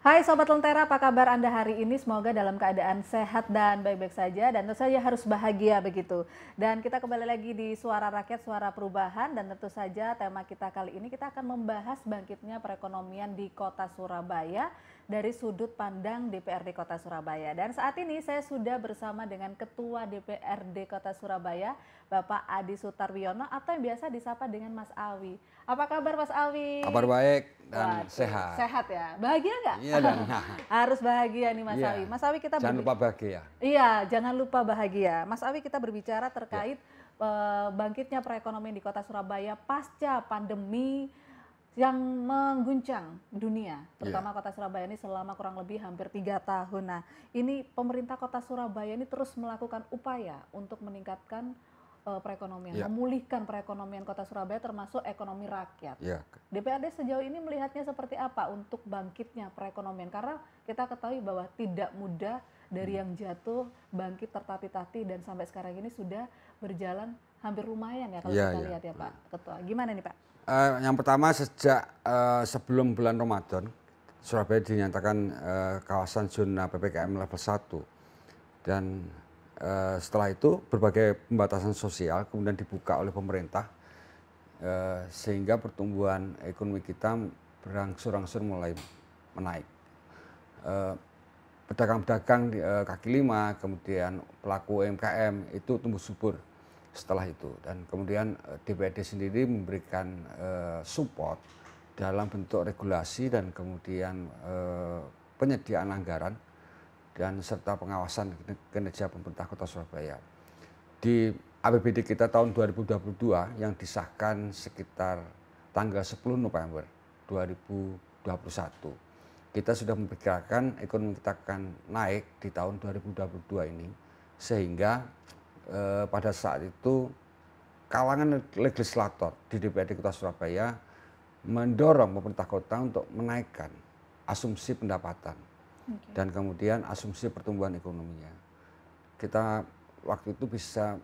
Hai Sobat Lentera, apa kabar Anda hari ini? Semoga dalam keadaan sehat dan baik-baik saja dan tentu saja harus bahagia begitu. Dan kita kembali lagi di Suara Rakyat, Suara Perubahan dan tentu saja tema kita kali ini kita akan membahas bangkitnya perekonomian di Kota Surabaya dari sudut pandang DPRD Kota Surabaya. Dan saat ini saya sudah bersama dengan Ketua DPRD Kota Surabaya, Bapak Adi Sutarwiono atau yang biasa disapa dengan Mas Awi. Apa kabar Mas Awi? Kabar baik dan Waduh, sehat. Sehat ya? Bahagia nggak? Iya dan Harus bahagia nih Mas iya. Awi. Mas Awi kita Jangan lupa bahagia. Iya, jangan lupa bahagia. Mas Awi kita berbicara terkait bangkitnya perekonomian di Kota Surabaya pasca pandemi yang mengguncang dunia, terutama Kota Surabaya ini selama kurang lebih hampir 3 tahun. Nah, ini pemerintah Kota Surabaya ini terus melakukan upaya untuk meningkatkan perekonomian, memulihkan perekonomian Kota Surabaya termasuk ekonomi rakyat. DPRD sejauh ini melihatnya seperti apa untuk bangkitnya perekonomian? Karena kita ketahui bahwa tidak mudah dari yang jatuh, bangkit tertatih-tatih dan sampai sekarang ini sudah berjalan hampir lumayan ya kalau kita lihat ya Pak Ketua. Gimana nih Pak? Yang pertama sejak sebelum bulan Ramadan, Surabaya dinyatakan kawasan zona PPKM level 1 dan setelah itu berbagai pembatasan sosial kemudian dibuka oleh pemerintah sehingga pertumbuhan ekonomi kita berangsur-angsur mulai menaik. Pedagang-pedagang kaki lima, kemudian pelaku UMKM itu tumbuh subur setelah itu dan kemudian DPRD sendiri memberikan support dalam bentuk regulasi dan kemudian penyediaan anggaran dan serta pengawasan kinerja pemerintah Kota Surabaya. Di APBD kita tahun 2022 yang disahkan sekitar tanggal 10 November 2021, kita sudah memperkirakan ekonomi kita akan naik di tahun 2022 ini, sehingga pada saat itu kalangan legislator di DPRD Kota Surabaya mendorong pemerintah kota untuk menaikkan asumsi pendapatan dan kemudian asumsi pertumbuhan ekonominya. Kita waktu itu bisa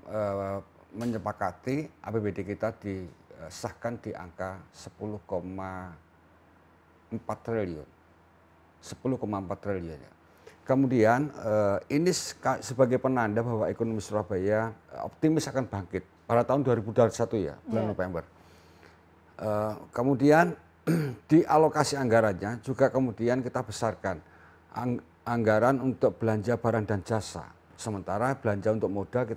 menyepakati APBD kita disahkan di angka 10,4 triliun. 10,4 triliun ya. Kemudian ini sebagai penanda bahwa ekonomi Surabaya optimis akan bangkit pada tahun 2021 ya, bulan November. Kemudian dialokasi anggarannya juga kemudian kita besarkan anggaran untuk belanja barang dan jasa. Sementara belanja untuk modal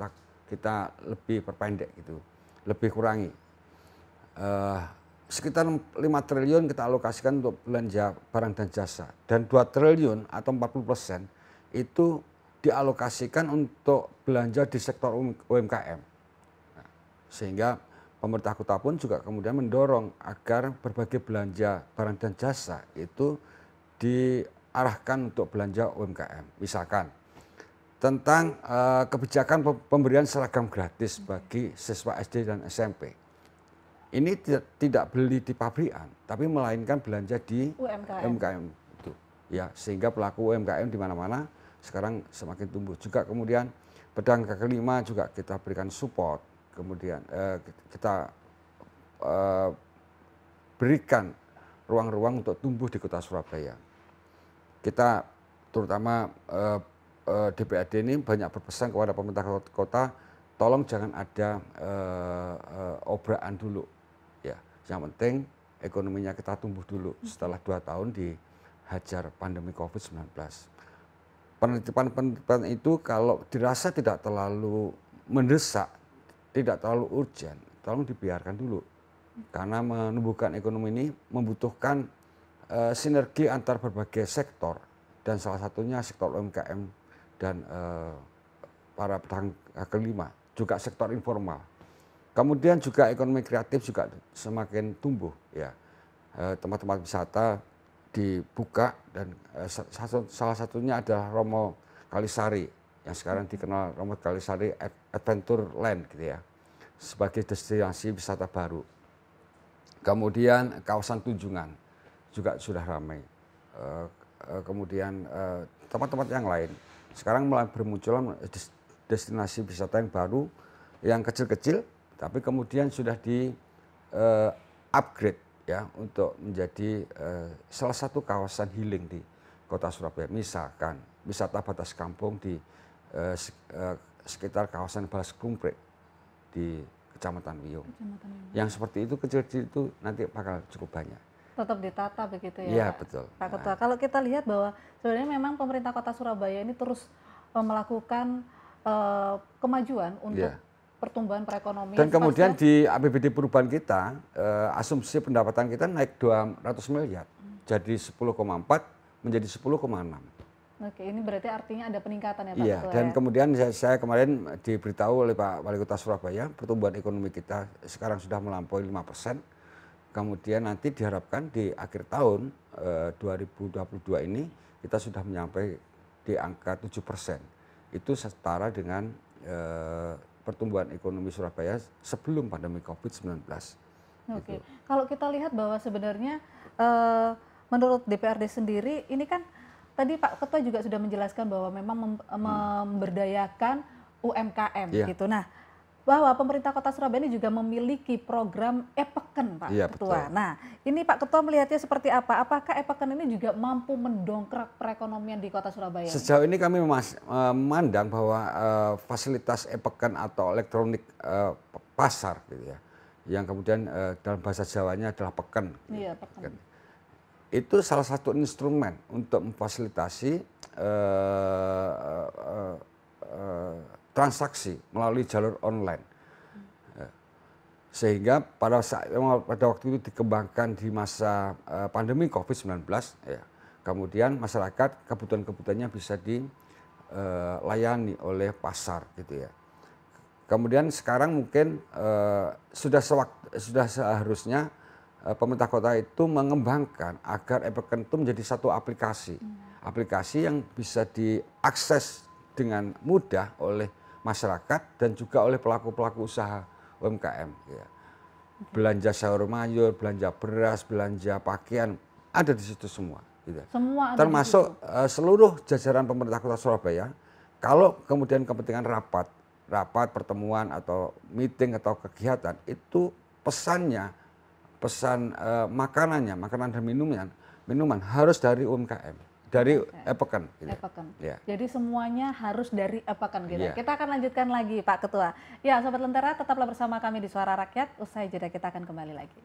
kita lebih perpendek gitu, lebih kurangi. Sekitar 5 triliun kita alokasikan untuk belanja barang dan jasa dan 2 triliun atau 40% itu dialokasikan untuk belanja di sektor UMKM. Nah, sehingga pemerintah kota pun juga kemudian mendorong agar berbagai belanja barang dan jasa itu diarahkan untuk belanja UMKM. Misalkan tentang kebijakan pemberian seragam gratis bagi siswa SD dan SMP. Ini tidak beli di pabrikan, tapi melainkan belanja di UMKM itu, ya sehingga pelaku UMKM di mana-mana sekarang semakin tumbuh. Juga kemudian pedagang kaki lima juga kita berikan support, kemudian kita berikan ruang-ruang untuk tumbuh di Kota Surabaya. Kita terutama DPRD ini banyak berpesan kepada pemerintah kota, tolong jangan ada obrakan dulu. Ya, yang penting ekonominya kita tumbuh dulu setelah 2 tahun dihajar pandemi COVID-19. Penelitian itu kalau dirasa tidak terlalu mendesak, tidak terlalu urgent, tolong dibiarkan dulu. Karena menumbuhkan ekonomi ini membutuhkan sinergi antar berbagai sektor dan salah satunya sektor UMKM dan para pedagang kaki lima, juga sektor informal. Kemudian juga ekonomi kreatif juga semakin tumbuh ya. Tempat-tempat wisata dibuka dan salah satunya adalah Romo Kalisari yang sekarang dikenal Romo Kalisari Adventure Land gitu ya, sebagai destinasi wisata baru. Kemudian kawasan Tunjungan juga sudah ramai. Kemudian tempat-tempat yang lain sekarang mulai bermunculan destinasi wisata yang baru, yang kecil-kecil tapi kemudian sudah di upgrade ya untuk menjadi salah satu kawasan healing di kota Surabaya. Misalkan wisata batas kampung di sekitar kawasan Balas Kumprik di Kecamatan Wiyung. Yang seperti itu kecil-kecil itu nanti bakal cukup banyak. Tetap ditata begitu ya, Iya betul. Pak Ketua. Kalau kita lihat bahwa sebenarnya memang pemerintah Kota Surabaya ini terus melakukan kemajuan untuk pertumbuhan perekonomian. Dan kemudian di APBD perubahan kita, asumsi pendapatan kita naik 200 miliar, jadi 10,4 menjadi 10,6. Oke, ini berarti artinya ada peningkatan ya Pak Iya, Ketua. dan kemudian saya kemarin diberitahu oleh Pak Wali Kota Surabaya, pertumbuhan ekonomi kita sekarang sudah melampaui 5%. Kemudian nanti diharapkan di akhir tahun 2022 ini kita sudah menyampai di angka 7%. Itu setara dengan pertumbuhan ekonomi Surabaya sebelum pandemi COVID-19. Oke, kalau kita lihat bahwa sebenarnya menurut DPRD sendiri ini kan tadi Pak Ketua juga sudah menjelaskan bahwa memang memberdayakan UMKM gitu. Nah, bahwa pemerintah Kota Surabaya ini juga memiliki program Epeken, Pak Ketua. Betul. Nah, ini Pak Ketua melihatnya seperti apa? Apakah Epeken ini juga mampu mendongkrak perekonomian di Kota Surabaya? Sejauh ini kami memandang bahwa fasilitas Epeken atau elektronik pasar gitu ya, yang kemudian dalam bahasa Jawanya adalah peken. Iya, peken. Itu salah satu instrumen untuk memfasilitasi transaksi melalui jalur online. Sehingga pada waktu itu dikembangkan di masa pandemi COVID-19, ya, kemudian masyarakat kebutuhan-kebutuhannya bisa dilayani oleh pasar gitu ya. Kemudian sekarang mungkin sudah seharusnya pemerintah kota itu mengembangkan agar Epeken itu menjadi satu aplikasi. Aplikasi yang bisa diakses dengan mudah oleh masyarakat dan juga oleh pelaku-pelaku usaha UMKM. Ya. Belanja sayur mayur, belanja beras, belanja pakaian, ada di situ semua. Gitu. Semua ada termasuk di situ. Seluruh jajaran pemerintah Kota Surabaya, kalau kemudian kepentingan rapat, pertemuan atau meeting atau kegiatan, itu pesan makanannya, makanan dan minuman harus dari UMKM. Dari Epeken. Gitu. Epeken. Ya. Jadi semuanya harus dari Epeken gitu. Ya. Kita akan lanjutkan lagi Pak Ketua. Ya, Sobat Lentera tetaplah bersama kami di Suara Rakyat. Usai jeda kita akan kembali lagi.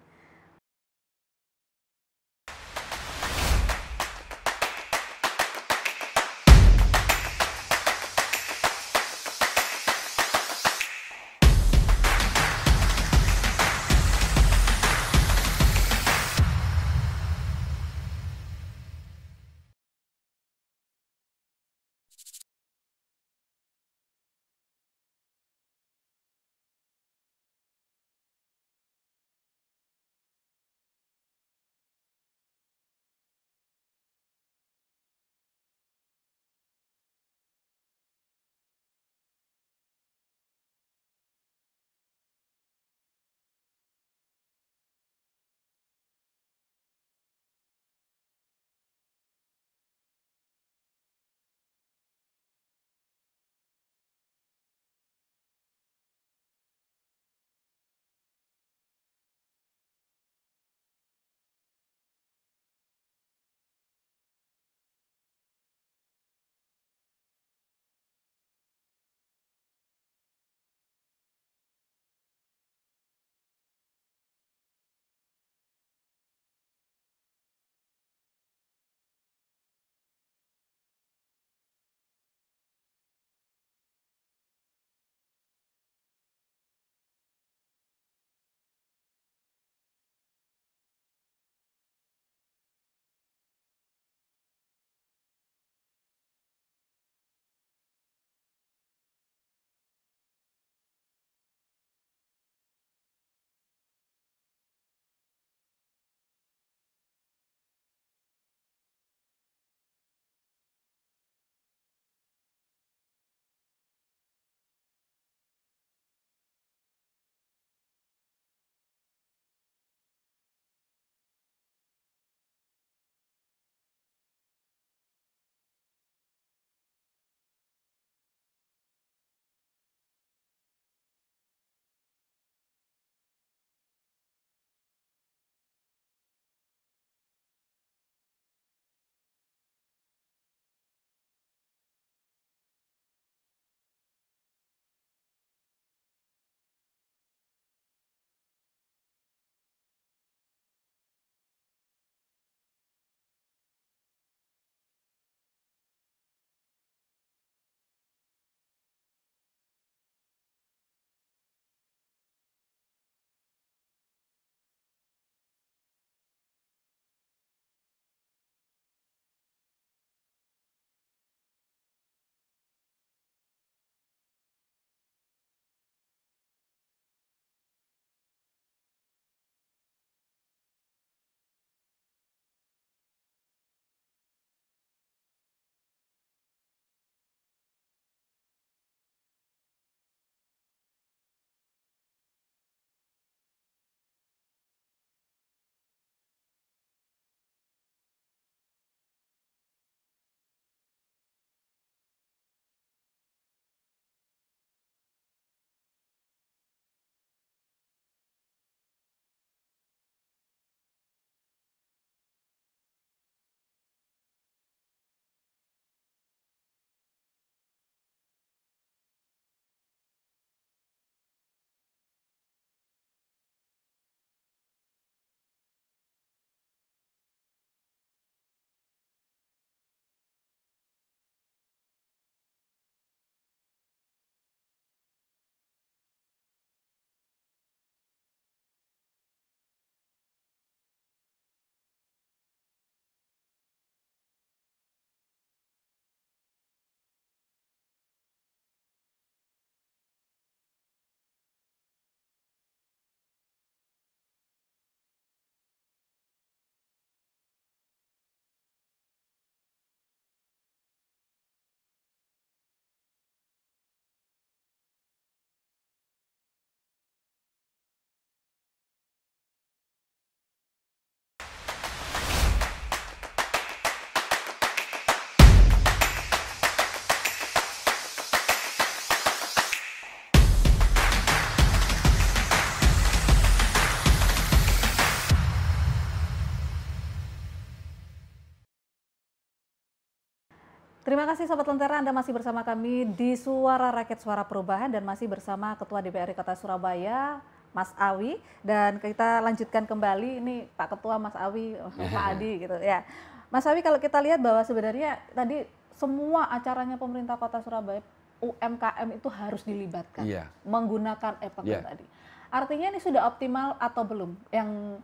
Terima kasih Sobat Lentera, Anda masih bersama kami di Suara Rakyat Suara Perubahan dan masih bersama Ketua DPRD Kota Surabaya, Mas Awi. Dan kita lanjutkan kembali, ini Pak Ketua, Mas Awi, Pak Adi gitu ya. Mas Awi, kalau kita lihat bahwa sebenarnya tadi semua acaranya pemerintah Kota Surabaya, UMKM itu harus dilibatkan menggunakan e-pekan tadi. Artinya ini sudah optimal atau belum yang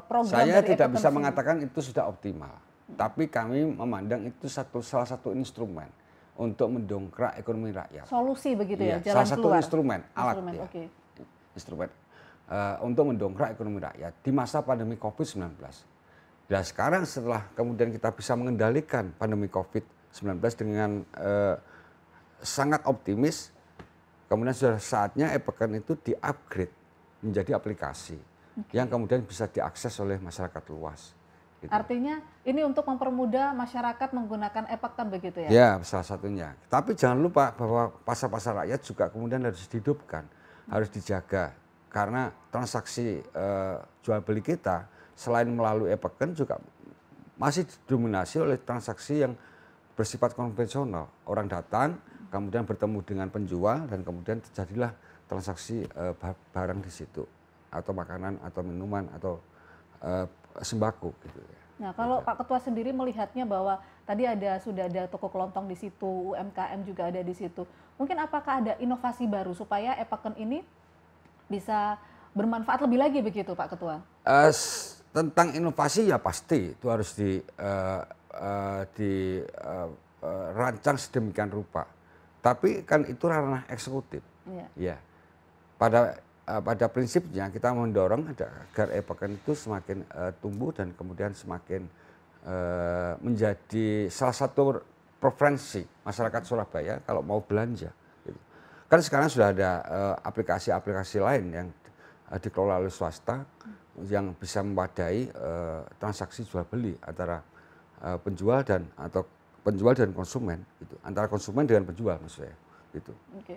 program saya dari tidak bisa sini? mengatakan itu sudah optimal, tapi kami memandang itu salah satu instrumen untuk mendongkrak ekonomi rakyat. Solusi begitu ya, jalan salah satu keluar. instrumen, alat ya. Instrumen untuk mendongkrak ekonomi rakyat di masa pandemi COVID-19. Dan sekarang setelah kemudian kita bisa mengendalikan pandemi COVID-19 dengan sangat optimis, kemudian sudah saatnya e-pekan itu di-upgrade menjadi aplikasi yang kemudian bisa diakses oleh masyarakat luas. Gitu. Artinya ini untuk mempermudah masyarakat menggunakan e-pekan begitu ya? Ya, salah satunya. Tapi jangan lupa bahwa pasar-pasar rakyat juga kemudian harus dihidupkan, harus dijaga. Karena transaksi jual beli kita selain melalui e-pekan juga masih didominasi oleh transaksi yang bersifat konvensional. Orang datang, kemudian bertemu dengan penjual, dan kemudian terjadilah transaksi barang di situ. Atau makanan, atau minuman, atau sembako gitu ya. Nah, kalau Pak Ketua sendiri melihatnya bahwa tadi sudah ada toko kelontong di situ, UMKM juga ada di situ. Mungkin apakah ada inovasi baru supaya e-pekan ini bisa bermanfaat lebih lagi begitu Pak Ketua? Tentang inovasi ya pasti itu harus dirancang sedemikian rupa. Tapi kan itu ranah eksekutif. Ya. Pada prinsipnya kita mendorong agar e-pekan itu semakin tumbuh dan kemudian semakin menjadi salah satu preferensi masyarakat Surabaya kalau mau belanja. Gitu. Kan sekarang sudah ada aplikasi-aplikasi lain yang dikelola oleh swasta yang bisa mewadai transaksi jual beli antara penjual dan konsumen, gitu. Antara konsumen dengan penjual maksud saya. Gitu. Oke.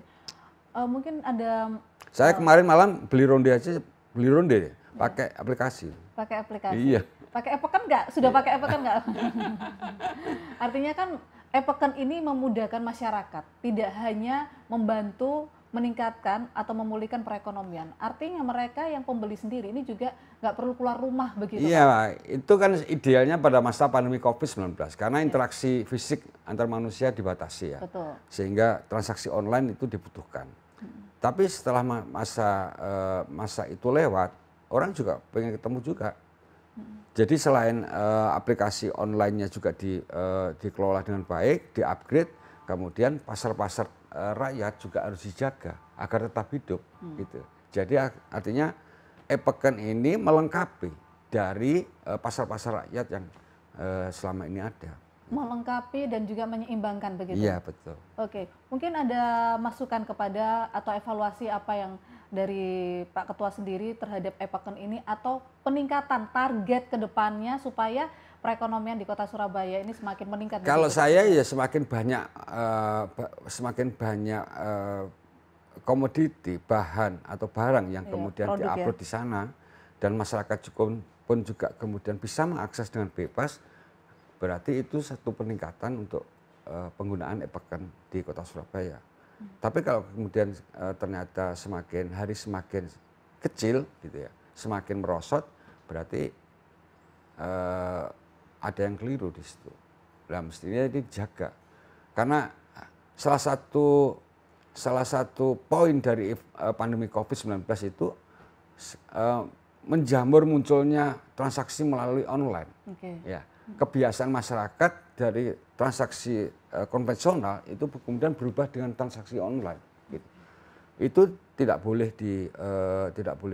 Mungkin ada. Saya kemarin malam beli ronde pakai aplikasi. Pakai aplikasi. Iya. Pakai e-pekan nggak? Sudah pakai e-pekan nggak? Artinya kan e-pekan ini memudahkan masyarakat, tidak hanya membantu meningkatkan atau memulihkan perekonomian. Artinya mereka yang pembeli sendiri ini juga nggak perlu keluar rumah begitu. Iya, itu kan idealnya pada masa pandemi COVID-19 karena interaksi fisik antar manusia dibatasi ya. Betul. Sehingga transaksi online itu dibutuhkan. Tapi setelah masa itu lewat, orang juga pengen ketemu juga. Jadi selain aplikasi online-nya juga dikelola dengan baik, di-upgrade, kemudian pasar-pasar rakyat juga harus dijaga agar tetap hidup. Gitu. Jadi artinya e-pekan ini melengkapi dari pasar-pasar rakyat yang selama ini ada. Melengkapi dan juga menyeimbangkan begitu? Iya, betul. Oke, mungkin ada masukan kepada atau evaluasi apa yang dari Pak Ketua sendiri terhadap e-pekan ini atau peningkatan target ke depannya supaya perekonomian di Kota Surabaya ini semakin meningkat? Kalau saya ya semakin banyak komoditi, bahan atau barang yang kemudian diupload di sana dan masyarakat pun juga kemudian bisa mengakses dengan bebas, berarti itu satu peningkatan untuk penggunaan e-pekan di Kota Surabaya. Tapi kalau kemudian ternyata semakin hari semakin kecil gitu ya, semakin merosot, berarti ada yang keliru di situ. Nah, mestinya ini dijaga. Karena salah satu poin dari pandemi COVID-19 itu menjamur munculnya transaksi melalui online. Ya, kebiasaan masyarakat dari transaksi konvensional itu kemudian berubah dengan transaksi online. Gitu. Itu tidak boleh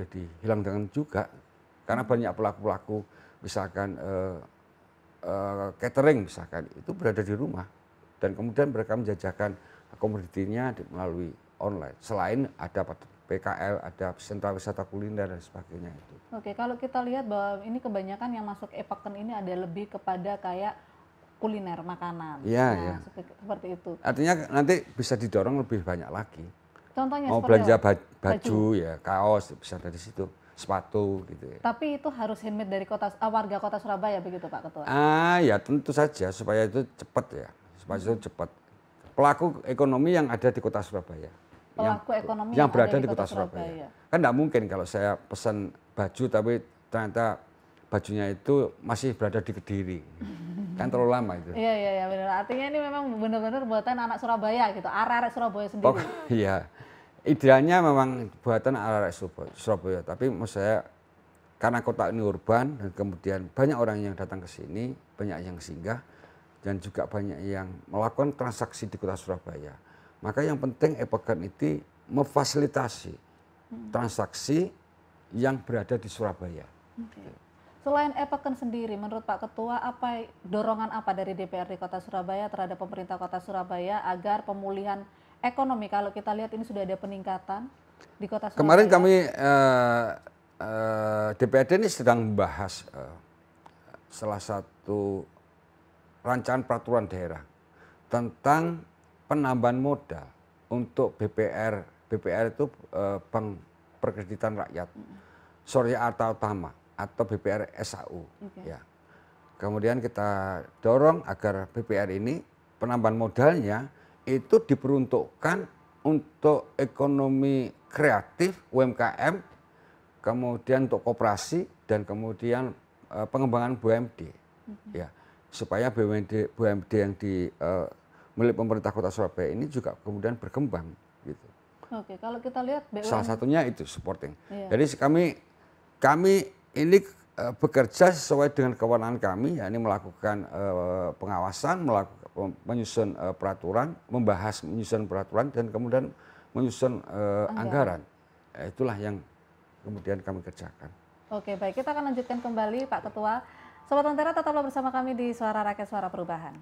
dihilangkan juga, karena banyak pelaku-pelaku misalkan catering misalkan itu berada di rumah dan kemudian mereka menjajakan komoditinya melalui online. Selain ada PKL, ada sentra wisata kuliner dan sebagainya itu. Oke, kalau kita lihat bahwa ini kebanyakan yang masuk e-pekan ini ada lebih kepada kayak kuliner, makanan. Iya, nah, ya. Seperti itu. Artinya nanti bisa didorong lebih banyak lagi. Contohnya mau belanja baju ya, kaos bisa dari situ, sepatu gitu ya. Tapi itu harus handmade dari warga Kota Surabaya begitu Pak Ketua? Ya tentu saja supaya itu cepat ya. supaya cepat. Pelaku ekonomi yang ada di kota Surabaya. Pelaku ekonomi yang berada ada di kota Surabaya. Kan tidak mungkin kalau saya pesan baju tapi ternyata bajunya itu masih berada di Kediri. Kan terlalu lama itu. Iya benar. Artinya ini memang benar-benar buatan anak Surabaya gitu, arek-arek Surabaya sendiri. Iya. Idealnya memang buatan arek Surabaya, tapi maksud saya karena kota ini urban dan kemudian banyak orang yang datang ke sini, banyak yang singgah dan juga banyak yang melakukan transaksi di kota Surabaya. Maka yang penting Epocon itu memfasilitasi transaksi yang berada di Surabaya. Selain Epocon sendiri, menurut Pak Ketua, dorongan apa dari DPRD Kota Surabaya terhadap pemerintah Kota Surabaya agar pemulihan ekonomi, kalau kita lihat ini sudah ada peningkatan di Kota Surabaya? Kemarin kami DPRD ini sedang membahas salah satu rancangan peraturan daerah tentang penambahan modal untuk BPR. BPR itu Bank Perkreditan Rakyat, Surya Arta Utama atau BPR SAU. Ya. Kemudian kita dorong agar BPR ini penambahan modalnya itu diperuntukkan untuk ekonomi kreatif UMKM, kemudian untuk koperasi dan kemudian pengembangan BUMD. Ya, supaya BUMD yang milik pemerintah Kota Surabaya ini juga kemudian berkembang gitu. Oke, kalau kita lihat salah satunya itu supporting. Jadi kami ini bekerja sesuai dengan kewenangan kami, yakni melakukan pengawasan, menyusun peraturan, menyusun peraturan dan kemudian menyusun anggaran. Itulah yang kemudian kami kerjakan. Oke, baik, kita akan lanjutkan kembali Pak Ketua. Sobat Lentera, tetaplah bersama kami di Suara Rakyat, Suara Perubahan.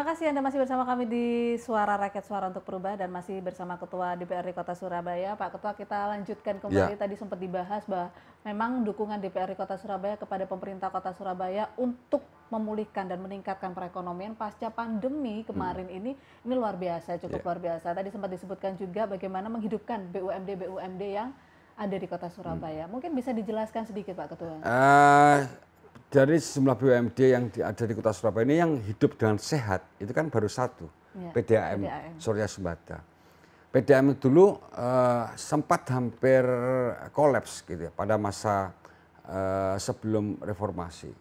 Terima kasih Anda masih bersama kami di Suara Rakyat Suara untuk Perubahan dan masih bersama Ketua DPRD Kota Surabaya. Pak Ketua, kita lanjutkan kembali. Tadi sempat dibahas bahwa memang dukungan DPRD Kota Surabaya kepada pemerintah Kota Surabaya untuk memulihkan dan meningkatkan perekonomian pasca pandemi kemarin ini luar biasa, cukup luar biasa. Tadi sempat disebutkan juga bagaimana menghidupkan BUMD yang ada di Kota Surabaya. Mungkin bisa dijelaskan sedikit Pak Ketua. Dari sejumlah BUMD yang ada di Kota Surabaya ini yang hidup dengan sehat itu kan baru satu, PDAM Surya Sembada. PDAM dulu sempat hampir kolaps gitu ya pada masa sebelum reformasi.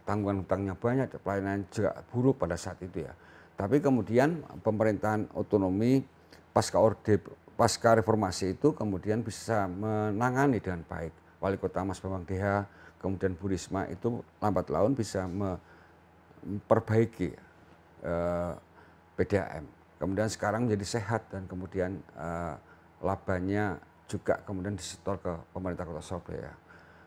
Tanggungan hutangnya banyak, pelayanan juga buruk pada saat itu ya. Tapi kemudian pemerintahan otonomi pasca reformasi itu kemudian bisa menangani dengan baik. Wali Kota Mas Bambang Deha, kemudian Bu Risma itu lambat laun bisa memperbaiki PDAM. Kemudian sekarang menjadi sehat dan kemudian labanya juga kemudian disetor ke pemerintah Kota Surabaya.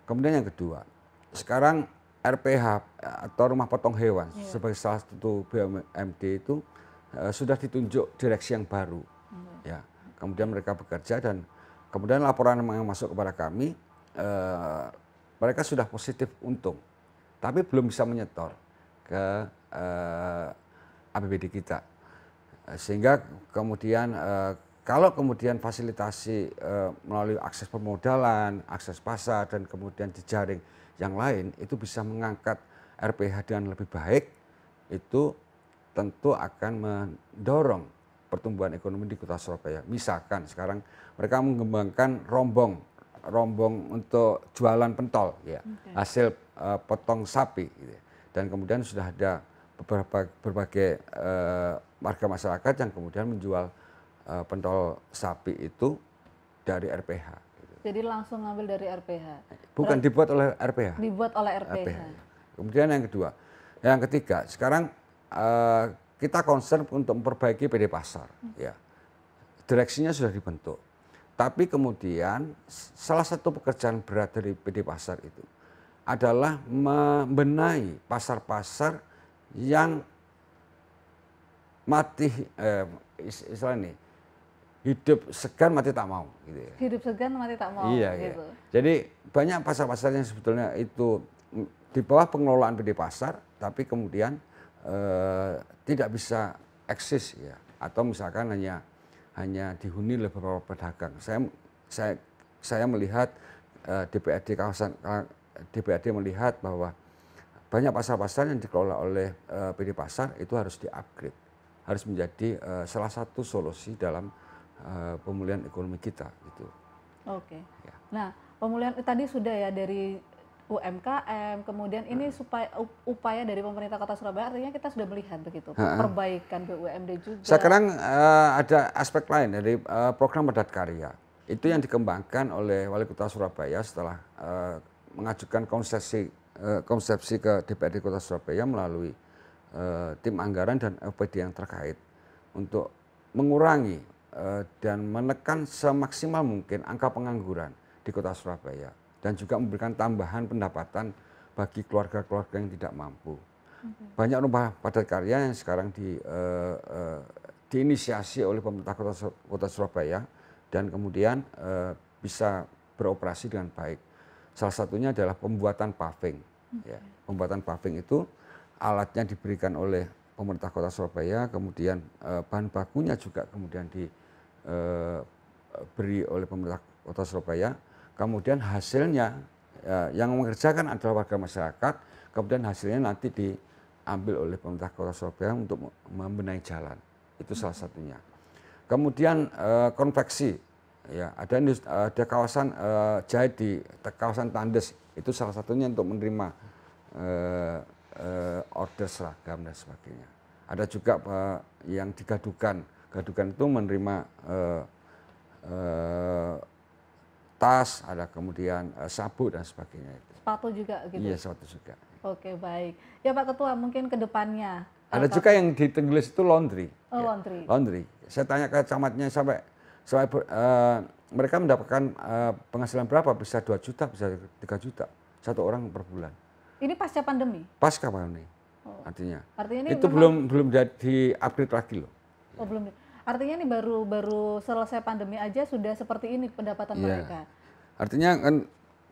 Kemudian yang kedua, sekarang RPH atau rumah potong hewan sebagai salah satu BUMD itu sudah ditunjuk direksi yang baru. Ya, kemudian mereka bekerja dan kemudian laporan yang masuk kepada kami, mereka sudah positif untung, tapi belum bisa menyetor ke APBD kita. Sehingga kemudian kalau kemudian fasilitasi melalui akses permodalan, akses pasar, dan kemudian jejaring yang lain, itu bisa mengangkat RPH dengan lebih baik, itu tentu akan mendorong pertumbuhan ekonomi di Kota Surabaya. Misalkan sekarang mereka mengembangkan rombong untuk jualan pentol ya, hasil potong sapi gitu. Dan kemudian sudah ada berbagai warga masyarakat yang kemudian menjual pentol sapi itu dari RPH gitu. Jadi langsung ngambil dari RPH. Bukan dibuat oleh RPH. Dibuat oleh RPH. Kemudian yang kedua, yang ketiga, sekarang kita concern untuk memperbaiki PD Pasar ya. Direksinya sudah dibentuk. Tapi kemudian salah satu pekerjaan berat dari PD Pasar itu adalah membenahi pasar-pasar yang mati, istilah ini, hidup segan mati tak mau. Gitu ya. Hidup segan mati tak mau. Iya, gitu. iya. Jadi banyak pasar-pasar yang sebetulnya itu di bawah pengelolaan PD Pasar, tapi kemudian tidak bisa eksis ya, atau misalkan hanya dihuni oleh beberapa pedagang. Saya melihat DPRD melihat bahwa banyak pasar-pasar yang dikelola oleh PD Pasar itu harus di-upgrade, harus menjadi salah satu solusi dalam pemulihan ekonomi kita. Gitu. Oke. Ya. Nah, pemulihan tadi sudah ya dari UMKM, kemudian ini supaya upaya dari pemerintah Kota Surabaya, artinya kita sudah melihat begitu perbaikan BUMD juga. Sekarang ada aspek lain dari program Padat Karya. Itu yang dikembangkan oleh Wali Kota Surabaya setelah mengajukan konsepsi ke DPRD Kota Surabaya melalui tim anggaran dan OPD yang terkait untuk mengurangi dan menekan semaksimal mungkin angka pengangguran di Kota Surabaya. Dan juga memberikan tambahan pendapatan bagi keluarga-keluarga yang tidak mampu. Banyak rumah padat karya yang sekarang diinisiasi oleh pemerintah Kota Surabaya dan kemudian bisa beroperasi dengan baik. Salah satunya adalah pembuatan paving. Ya, pembuatan paving itu alatnya diberikan oleh pemerintah Kota Surabaya, kemudian bahan bakunya juga kemudian diberi oleh pemerintah Kota Surabaya. Kemudian hasilnya yang mengerjakan adalah warga masyarakat, kemudian hasilnya nanti diambil oleh pemerintah Kota Surabaya untuk membenahi jalan. Itu salah satunya. Kemudian konveksi, ya ada kawasan jahit di kawasan Tandes, itu salah satunya untuk menerima order seragam dan sebagainya. Ada juga yang digadukan itu menerima tas, ada kemudian sabuk dan sebagainya. Sepatu juga gitu? Iya, sepatu juga. Oke, baik. Ya Pak Ketua, mungkin ke depannya. Ada juga yang di Tenggelis itu laundry. Oh, ya. Laundry. Laundry. Saya tanya ke camatnya sampai mereka mendapatkan penghasilan berapa? Bisa 2 juta, bisa 3 juta. Satu orang per bulan. Ini pasca pandemi? Pasca pandemi. artinya. Artinya ini Itu memang, belum di upgrade lagi loh. oh belum. Artinya ini baru selesai pandemi aja sudah seperti ini pendapatan Iya. mereka. Artinya kan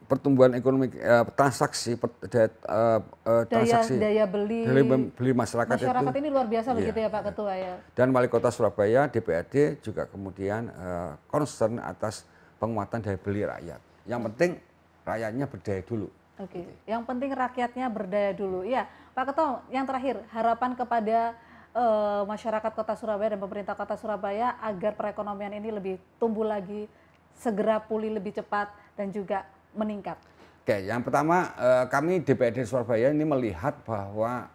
pertumbuhan ekonomi transaksi transaksi Daya beli beli masyarakat itu ini luar biasa begitu ya Pak Ketua ya. dan Wali Kota Surabaya DPRD juga kemudian concern atas penguatan daya beli rakyat. Yang penting rakyatnya berdaya dulu. Oke, yang penting rakyatnya berdaya dulu. Iya, Pak Ketua, yang terakhir harapan kepada masyarakat Kota Surabaya dan pemerintah Kota Surabaya agar perekonomian ini lebih tumbuh lagi, segera pulih lebih cepat dan juga meningkat. Oke, yang pertama kami DPRD Surabaya ini melihat bahwa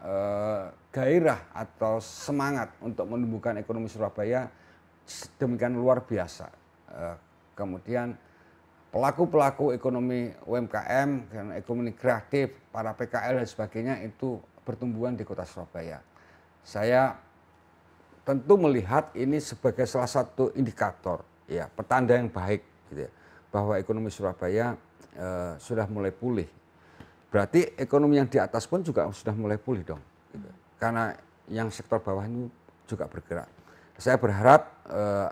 gairah atau semangat untuk menumbuhkan ekonomi Surabaya demikian luar biasa. Kemudian pelaku-pelaku ekonomi UMKM, ekonomi kreatif, para PKL dan sebagainya itu pertumbuhan di Kota Surabaya. Saya tentu melihat ini sebagai salah satu indikator, ya, petanda yang baik, gitu ya, bahwa ekonomi Surabaya sudah mulai pulih. Berarti ekonomi yang di atas pun juga sudah mulai pulih dong, gitu. Karena yang sektor bawah ini juga bergerak. Saya berharap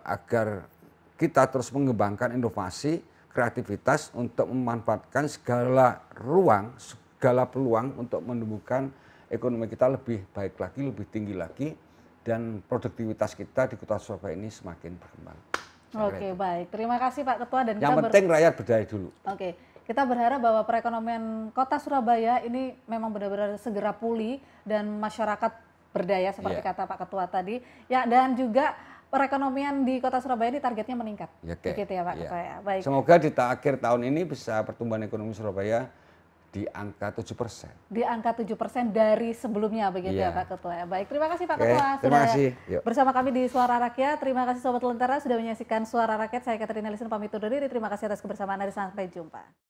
agar kita terus mengembangkan inovasi, kreativitas untuk memanfaatkan segala ruang, segala peluang untuk menumbuhkan ekonomi kita lebih baik lagi, lebih tinggi lagi, dan produktivitas kita di Kota Surabaya ini semakin berkembang. Oke, baik. Terima kasih Pak Ketua dan yang penting rakyat berdaya dulu. Oke, kita berharap bahwa perekonomian Kota Surabaya ini memang benar-benar segera pulih dan masyarakat berdaya seperti kata Pak Ketua tadi. Ya, dan juga perekonomian di Kota Surabaya ini targetnya meningkat. Begitu ya Pak Ketua ya. Baik. Semoga di akhir tahun ini bisa pertumbuhan ekonomi Surabaya di angka 7%. Di angka 7% dari sebelumnya begitu ya Pak Ketua ya. Baik, terima kasih Pak Ketua terima kasih. Bersama kami di Suara Rakyat. Terima kasih Sobat Lentera sudah menyaksikan Suara Rakyat. Saya Katerina Listen pamit undur diri. Terima kasih atas kebersamaan Anda. Sampai jumpa.